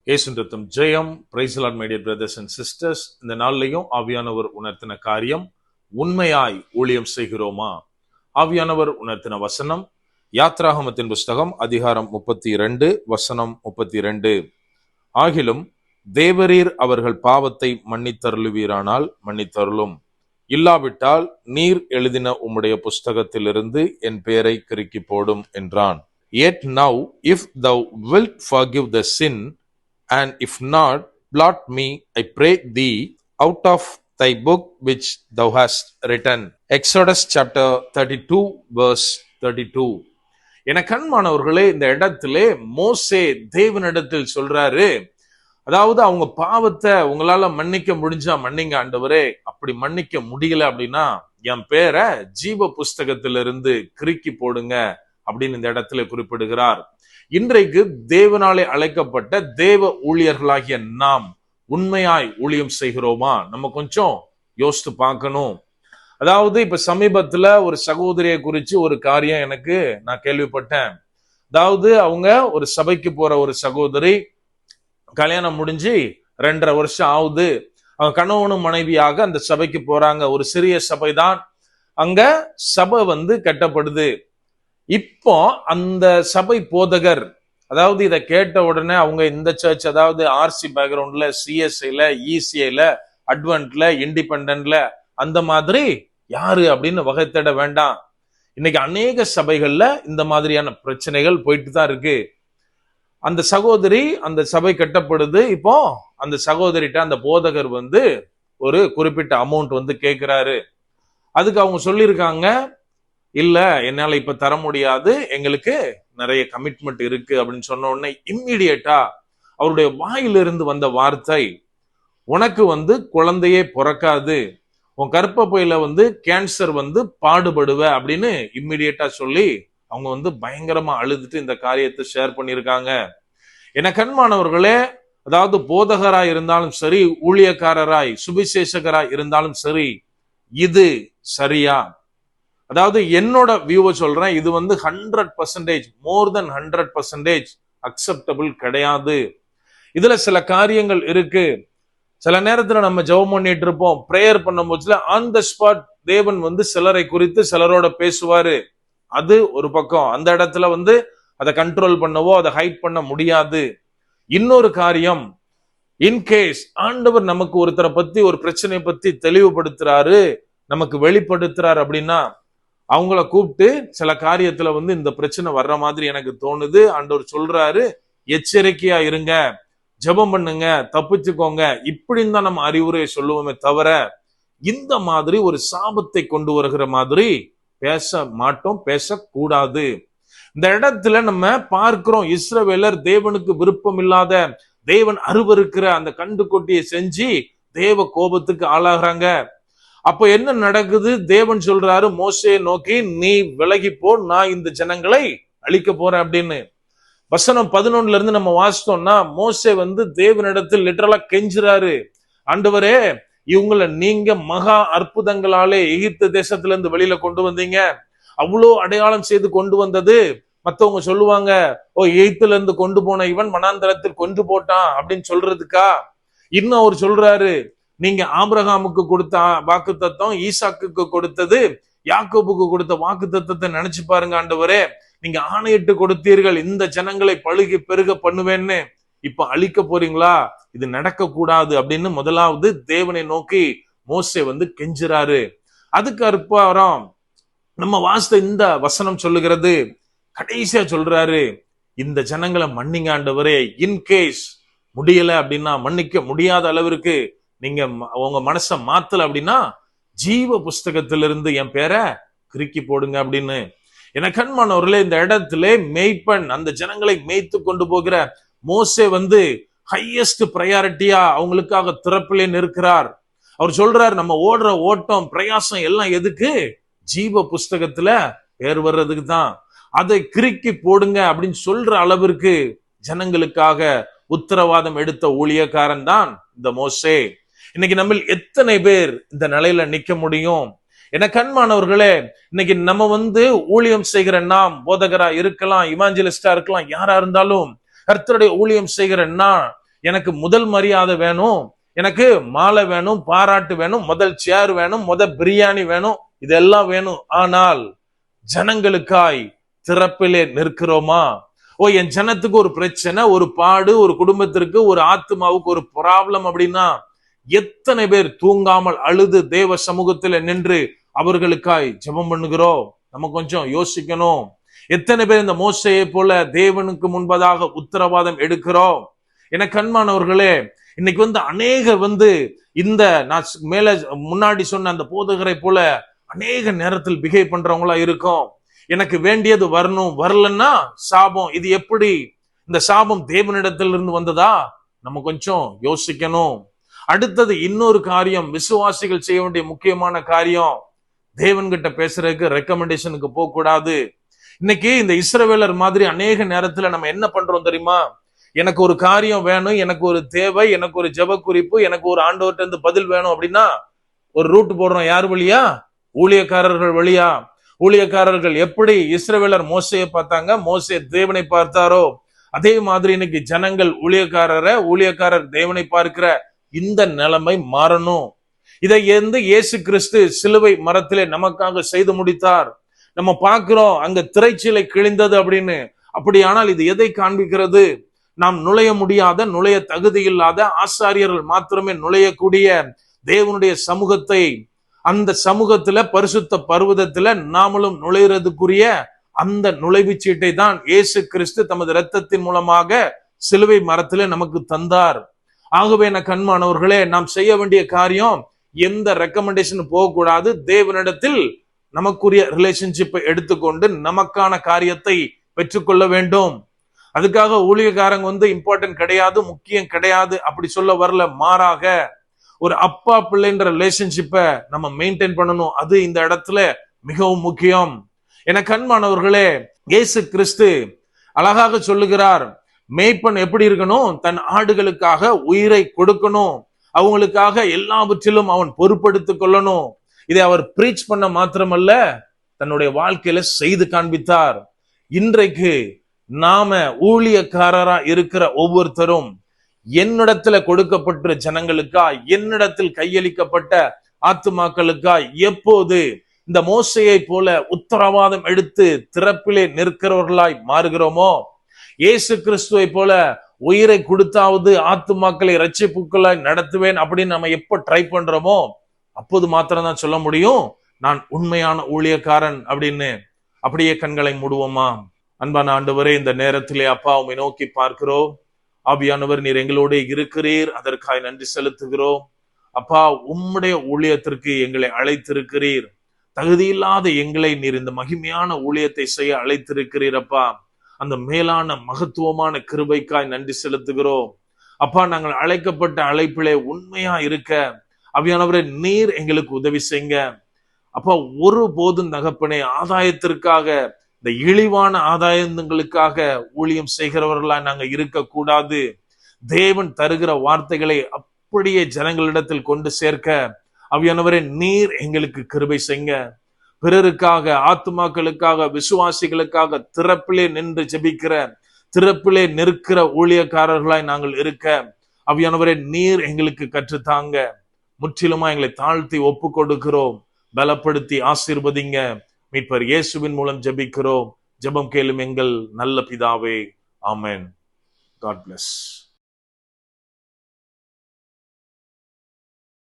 இயேசுவின் ரத்தம் ஜெயம். Praise the Lord my dear brothers and sisters. இந்த நாள்லையும் ஆவியானவர் உணர்த்தின காரியம், உண்மையாய் ஊழியம் செய்கிறோமா? ஆவியானவர் உணர்த்தின வசனம் யாத்ராகமத்தின் புஸ்தகம் அதிகாரம் 32 வசனம் 32. ஆகிலும் தேவரீர் அவர்கள் பாவத்தை மன்னித்தருளுவீரானால் மன்னித்தருளும், இல்லாவிட்டால் நீர் எழுதின உம்முடைய புஸ்தகத்திலிருந்து என் பெயரை கிறுக்கி போடும் என்றான். Yet now if thou wilt forgive the sin, and if not, blot me, I pray thee, out of thy book which thou hast written. Exodus chapter 32 verse 32. என கண்மானவர்களே, இந்த இடத்திலே மோசே தேவனிடத்தில் சொல்றாரு, அதாவது அவங்க பாவத்தை உங்களால மன்னிக்க முடிஞ்சா மன்னிங்க ஆண்டவரே, அப்படி மன்னிக்க முடியல அப்படின்னா என் பேரை ஜீவ புஸ்தகத்திலிருந்து கிறுக்கி போடுங்க அப்படின்னு இந்த இடத்துல குறிப்பிடுகிறார். இன்றைக்கு தேவனாலே அழைக்கப்பட்ட தேவ ஊழியர்களாகிய நாம் உண்மையாய் ஊழியம் செய்கிறோமா? நம்ம கொஞ்சம் யோசித்து பார்க்கணும். அதாவது இப்ப சமீபத்துல ஒரு சகோதரியை குறிச்சு ஒரு காரியம் எனக்கு நான் கேள்விப்பட்டேன். அதாவது அவங்க ஒரு சபைக்கு போற ஒரு சகோதரி, கல்யாணம் முடிஞ்சு 2.5 வருஷம் ஆகுது. அவங்க கணவனும் மனைவியாக அந்த சபைக்கு போறாங்க. ஒரு சிறிய சபைதான். அங்க சபை கட்டப்படுது. இப்போ அந்த சபை போதகர், அதாவது இதை கேட்ட உடனே அவங்க இந்த சர்ச், அதாவது ஆர்சி பேக்ரவுண்ட்ல, சிஎஸ்ஐல, இசிஐல, அட்வென்ட்ல, இண்டிபெண்டன்ட்ல, அந்த மாதிரி யாரு அப்படின்னு வகை தேட வேண்டாம். இன்னைக்கு அநேக சபைகள்ல இந்த மாதிரியான பிரச்சனைகள் போயிட்டு தான் இருக்கு. அந்த சகோதரி, அந்த சபை கட்டப்படுது. இப்போ அந்த சகோதரிட்ட அந்த போதகர் ஒரு குறிப்பிட்ட அமௌண்ட் கேட்கிறாரு. அதுக்கு அவங்க சொல்லியிருக்காங்க, இல்ல என்னால இப்ப தர முடியாது, எங்களுக்கு நிறைய கமிட்மெண்ட் இருக்கு அப்படின்னு சொன்ன உடனே இம்மிடியேட்டா அவருடைய வாயிலிருந்து வந்த வார்த்தை, உனக்கு குழந்தையே பிறக்காது, உன் கர்ப்பப்பையில கேன்சர் பாடுபடுவ அப்படின்னு இம்மிடியேட்டா சொல்லி அவங்க பயங்கரமா அழுதுட்டு இந்த காரியத்தை ஷேர் பண்ணியிருக்காங்க. என கண்மானவர்களே, அதாவது போதகராய் இருந்தாலும் சரி, ஊழியக்காரராய் சுவிசேஷகராய் இருந்தாலும் சரி, இது சரியா? அதாவது என்னோட வியூவை சொல்றேன், இது 100%, மோர் தென் 100% அக்செப்டபிள் கிடையாது. இதுல சில காரியங்கள் இருக்கு. சில நேரத்துல நம்ம ஜெபம் பண்ணிட்டு இருப்போம், பிரேயர் பண்ணும் போதுல ஆன் த ஸ்பாட் தேவன் சிலரை குறித்து சிலரோட பேசுவாரு. அது ஒரு பக்கம். அந்த இடத்துல அதை கண்ட்ரோல் பண்ணவோ அதை ஹைட் பண்ண முடியாது. இன்னொரு காரியம், இன்கேஸ் ஆண்டவர் நமக்கு ஒருத்தரை பத்தி, ஒரு பிரச்சனையை பத்தி தெளிவுபடுத்துறாரு, நமக்கு வெளிப்படுத்துறாரு அப்படின்னா அவங்கள கூப்பிட்டு சில காரியத்துல இந்த பிரச்சனை வர்ற மாதிரி எனக்கு தோணுது, ஆண்டவர் சொல்றாரு, எச்சரிக்கையா இருங்க, ஜெபம் பண்ணுங்க, தப்பிச்சுக்கோங்க, இப்படின்னு தான் நம்ம அறிவுரையை சொல்லுவோமே தவிர இந்த மாதிரி ஒரு சாபத்தை கொண்டு வருகிற மாதிரி பேச மாட்டோம், பேசக்கூடாது. இந்த இடத்துல நம்ம பார்க்கிறோம், இஸ்ரவேலர் தேவனுக்கு விருப்பம் இல்லாத, தேவன் அருவருக்கிற அந்த கண்டுகொட்டியை செஞ்சு தேவ கோபத்துக்கு ஆளாகிறாங்க. அப்ப என்ன நடக்குது? தேவன் சொல்றாரு மோசேயை நோக்கி, நீ விலகி போ, நான் இந்த ஜனங்களை அழிக்க போறேன் அப்படின்னு. வசனம் 11 இருந்து நம்ம வாசித்தோம்னா, மோசே தேவனிடத்தில் லிட்டரலா கெஞ்சுறாரு, ஆண்டவரே, இவங்களை நீங்க மகா அற்புதங்களாலே எகிப்து தேசத்துல இருந்து வெளியில கொண்டு வந்தீங்க, அவ்வளோ அடையாளம் செய்து கொண்டு வந்தது. மத்தவங்க சொல்லுவாங்க, ஓ, எகிப்துல இருந்து கொண்டு போன இவன் வனாந்தரத்தில் கொண்டு போட்டான் அப்படின்னு சொல்றதுக்கா? இன்னும் அவர் சொல்றாரு, நீங்க ஆபிரகாமுக்கு கொடுத்த வாக்கு தத்தம், ஈசாக்குக்கு கொடுத்தது, யாக்கோபுக்கு கொடுத்த வாக்கு தத்தத்தை நினைச்சு பாருங்க ஆண்டவரே, நீங்க ஆணையிட்டு கொடுத்தீர்கள் இந்த ஜனங்களை பழுகி பெருக பண்ணுவேன்னு, இப்ப அழிக்க போறீங்களா? இது நடக்க கூடாது அப்படின்னு முதலாவது தேவனை நோக்கி மோசே கெஞ்சுறாரு. அதுக்கு அப்புறம் நம்ம வாசித்த இந்த வசனம் சொல்லுகிறது, கடைசியா சொல்றாரு, இந்த ஜனங்களை மன்னிங்க ஆண்டவரே, இன்கேஸ் முடியல அப்படின்னா, மன்னிக்க முடியாத அளவிற்கு நீங்க உங்க மனசை மாத்தல அப்படின்னா ஜீவ புஸ்தகத்திலிருந்து என் பேரை கிறுக்கி போடுங்க அப்படின்னு. என கண்மானவர்களே, இந்த இடத்துல மேய்ப்பன் அந்த ஜனங்களை மேய்த்து கொண்டு போகிற மோசே ஹையஸ்ட் ப்ரையாரிட்டியா அவங்களுக்காக திறப்பிலே நிற்கிறார். அவர் சொல்றார், நம்ம ஓடுற ஓட்டம், பிரயாசம் எல்லாம் எதுக்கு? ஜீவ புஸ்தகத்துல பேர் வர்றதுக்கு தான். அதை கிறுக்கி போடுங்க அப்படின்னு சொல்ற அளவிற்கு ஜனங்களுக்காக உத்தரவாதம் எடுத்த ஊழியக்காரன் தான் இந்த மோசே. இன்னைக்கு நம்ம எத்தனை பேர் இந்த நிலையில நிக்க முடியும்? என கண்மானவர்களே, இன்னைக்கு நம்ம ஊழியம் செய்கிற நாம், போதகரா இருக்கலாம், இவாஞ்சலிஸ்டா இருக்கலாம், யாரா இருந்தாலும் கர்த்தருடைய ஊழியம் செய்கிற நான் எனக்கு முதல் மரியாதை வேணும், எனக்கு மாலை வேணும், பாராட்டு வேணும், முதல் சேர் வேணும், முதல் பிரியாணி வேணும், இதெல்லாம் வேணும். ஆனால் ஜனங்களுக்காய் திறப்பிலே நிற்கிறோமா? என் ஜனத்துக்கு ஒரு பிரச்சனை, ஒரு பாடு, ஒரு குடும்பத்திற்கு, ஒரு ஆத்மாவுக்கு ஒரு ப்ராப்ளம் அப்படின்னா எத்தனை பேர் தூங்காமல் அழுது தேவ சமூகத்துல நின்று அவர்களுக்காய் ஜெபம் பண்ணுகிறோம்? நம்ம கொஞ்சம் யோசிக்கணும். எத்தனை பேர் இந்த மோசையை போல தேவனுக்கு முன்பதாக உத்தரவாதம் எடுக்கிறோம்? எனக்கு அன்பானவர்களே, இன்னைக்கு அநேகர் இந்த நான் மேல முன்னாடி சொன்ன அந்த போதகரை போல அநேக நேரத்தில் பிஹேவ் பண்றவங்களா இருக்கும். எனக்கு வேண்டியது வரணும், வரலன்னா சாபம். இது எப்படி? இந்த சாபம் தேவனிடத்திலிருந்து வந்ததா? நம்ம கொஞ்சம் யோசிக்கணும். அடுத்தது இன்னொரு காரியம், விசுவாசிகள் செய்ய வேண்டிய முக்கியமான காரியம், தேவன்கிட்ட பேசுறதுக்கு ரெக்கமெண்டேஷனுக்கு போக கூடாது. இன்னைக்கு இந்த இஸ்ரவேலர் மாதிரி அநேக நேரத்துல நம்ம என்ன பண்றோம் தெரியுமா? எனக்கு ஒரு காரியம் வேணும், எனக்கு ஒரு தேவை, எனக்கு ஒரு ஜெப குறிப்பு, எனக்கு ஒரு ஆண்டவர்கிட்ட இருந்து பதில் வேணும் அப்படின்னா ஒரு ரூட் போடுறோம். யார் வழியா? ஊழியக்காரர்கள் வழியா. ஊழியக்காரர்கள் எப்படி இஸ்ரவேலர் மோசையை பார்த்தாங்க, மோசே தேவனை பார்த்தாரோ அதே மாதிரி இன்னைக்கு ஜனங்கள் ஊழியக்காரர் தேவனை பார்க்கிற இந்த நிலைமை மாறணும். இதை இயேசு கிறிஸ்து சிலுவை மரத்திலே நமக்காக செய்து முடித்தார். நம்ம பார்க்கிறோம் அங்க திரைச்சீலை கிழிந்தது அப்படின்னு. அப்படியானால் இது எதை காண்பிக்கிறது? நாம் நுழைய முடியாத, நுழைய தகுதி இல்லாத ஆசாரியர்கள் மாத்திரமே நுழையக்கூடிய தேவனுடைய சமூகத்தை, அந்த சமூகத்துல பரிசுத்த பர்வதத்துல நாமளும் நுழைகிறதுக்குரிய அந்த நுழைவு சீட்டை தான் இயேசு கிறிஸ்து தமது இரத்தத்தின் மூலமாக சிலுவை மரத்திலே நமக்கு தந்தார். ஆகவே என கண்மானவர்களே, நாம் செய்ய வேண்டிய காரியம், எந்த ரெக்கமெண்டேஷன் போகக்கூடாது. தேவனிடத்தில் நமக்குரிய ரிலேஷன்ஷிப்பை எடுத்துக்கொண்டு நமக்கான காரியத்தை பெற்றுக்கொள்ள வேண்டும். அதுக்காக ஊழியக்காரங்க இம்பார்ட்டன்ட் கிடையாது, முக்கியம் கிடையாது அப்படி சொல்ல வரல. மாறாக ஒரு அப்பா பிள்ளைன்ற ரிலேஷன்ஷிப்பை நம்ம மெயின்டைன் பண்ணணும். அது இந்த இடத்துல மிகவும் முக்கியம். என கண்மானவர்களே, இயேசு கிறிஸ்து அழகாக சொல்லுகிறார், மேய்ப்பன் எப்படி இருக்கணும்? தன் ஆடுகளுக்காக உயிரை கொடுக்கணும், அவங்களுக்காக எல்லாவற்றிலும் அவன் பொறுப்படுத்திக் கொள்ளணும். இதை அவர் பிரீச் பண்ண மாத்திரமல்ல, தன்னுடைய வாழ்க்கையில செய்து காண்பித்தார். இன்றைக்கு நாம ஊழியக்காரரா இருக்கிற ஒவ்வொருத்தரும் என்னிடத்துல கொடுக்கப்பட்ட ஜனங்களுக்காய், என்னிடத்தில் கையளிக்கப்பட்ட ஆத்துமாக்களுக்காய் எப்போது இந்த மோசையை போல உத்தரவாதம் எடுத்து திறப்பிலே நிற்கிறவர்களாய் மாறுகிறோமோ, இயேசு கிறிஸ்துவை போல உயிரை கொடுத்தாவது ஆத்துமாக்களை இரட்சிப்புக்குள்ளாய் நடத்துவேன் அப்படின்னு நம்ம எப்ப ட்ரை பண்றோமோ அப்போது மாத்திரம் தான் சொல்ல முடியும் நான் உண்மையான ஊழியக்காரன் அப்படின்னு. அப்படியே கண்களை மூடுவோமா? அன்பான ஆண்டவரே, இந்த நேரத்திலே அப்பா உம்மை நோக்கி பார்க்கிறோம். ஆவியானவர், நீர் எங்களோடு இருக்கிறீர், அதற்காக நன்றி செலுத்துகிறோம். அப்பா, உம்முடைய ஊழியத்திற்கு எங்களை அழைத்திருக்கிறீர். தகுதியில்லாத எங்களை நீர் இந்த மகிமையான ஊழியத்தை செய்ய அழைத்திருக்கிறீர். அப்பா, அந்த மேலான மகத்துவமான கிருபைக்காய் நன்றி செலுத்துகிறோம். அப்பா, நாங்கள் அழைக்கப்பட்ட அழைப்பிலே உண்மையா இருக்க ஆவியானவரே நீர் எங்களுக்கு உதவி செய்யுங்க. அப்பா, ஒரு போதும் தகப்பனே ஆதாயத்திற்காக, இந்த இழிவான ஆதாயங்களுக்காக ஊழியம் செய்கிறவர்களா நாங்க இருக்கக்கூடாது. தேவன் தருகிற வார்த்தைகளை அப்படியே ஜனங்களிடத்தில் கொண்டு சேர்க்க ஆவியானவரே நீர் எங்களுக்கு கிருபை செய்யுங்க. பிறருக்காக, ஆத்துமாக்களுக்காக, விசுவாசிகளுக்காக திறப்பிலே நின்று ஜெபிக்கிற, திறப்பிலே நிற்கிற ஊழியக்காரர்களாய் நாங்கள் இருக்க ஆவியானவரே நீர் எங்களுக்கு கற்றுத்தாங்க. முற்றிலுமா எங்களை தாழ்த்தி ஒப்பு கொடுக்கிறோம். பலப்படுத்தி ஆசீர்வதிங்க. மீட்பர் இயேசுவின் மூலம் ஜெபிக்கிறோம். ஜெபம் கேளும் எங்கள் நல்ல பிதாவே. ஆமென். God bless.